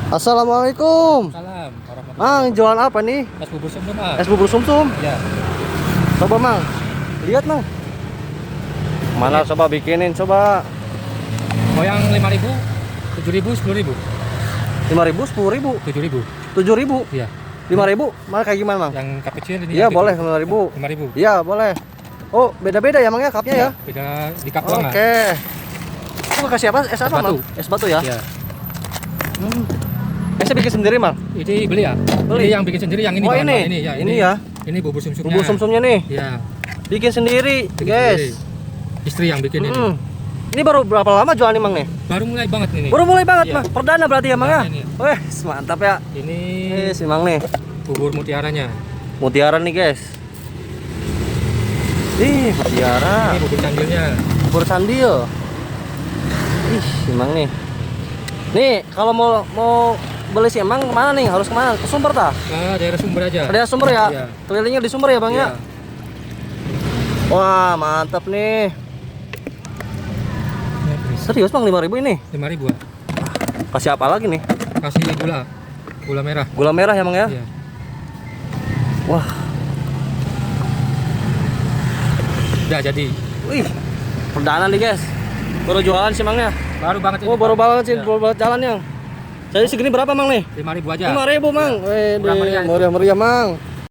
Assalamualaikum. Salam. Mang, jualan apa nih? Es bubur sumsum, Mas. Es bubur sumsum. Ya. Coba Mang, lihat Mang. Mana coba bikinin coba. Mau yang 5.000, 7.000, 10.000. 5.000, 10.000, 7.000. 7.000, Iya. 5.000. Mana kayak gimana Mang? Yang cup kecil ini. Iya yang boleh 7.000. 5.000. 5.000. Iya boleh. Oh beda-beda ya Mang ya cupnya ya? Beda di cup doang, Mas. Oke. Itu kasih apa? Es apa batu. Mang? Es batu ya? Iya. Esnya bikin sendiri Mang? Ini beli ya? Beli. Ini yang bikin sendiri, yang ini. Oh bahan-bahan ini? ya. Ini ya? Ini bubur sumsumnya. Bubur sumsumnya nih? Iya. Bikin sendiri Bikin guys. sendiri. Istri yang bikin ini. Ini baru berapa lama jualan nih Mang nih? Baru mulai banget ini. Baru mulai banget Iya. Mang. Perdana berarti ya Mang ya? Perdana ini. Weh, mantap ya. Ini Si Mang nih. bubur mutiaranya. Mutiara nih guys. Ih, mutiara. Ini bubur candilnya. Bubur candil. Ih, si Mang nih. Nih, kalau mau beli si Emang kemana nih? Harus kemana? Ke Sumber tah? Nah, daerah Sumber aja. Ada Sumber ya? Iya. Kelilingnya di Sumber ya Bang ya? Iya. Wah, mantap nih. Serius Bang 5.000 ini? 5.000. Kasih apa lagi nih? Kasih gula. Gula merah. Gula merah ya Bang ya? Iya. Wah, Udah jadi. wih. Perdana nih guys. Baru jualan sih Mangnya. Baru banget ini. Oh, baru banget sih, Iya. baru banget jalannya. Jadi segini berapa Mang nih? 5.000 aja. 5.000 Mang. Wih, Murah meriah. meriah-meriah Mang.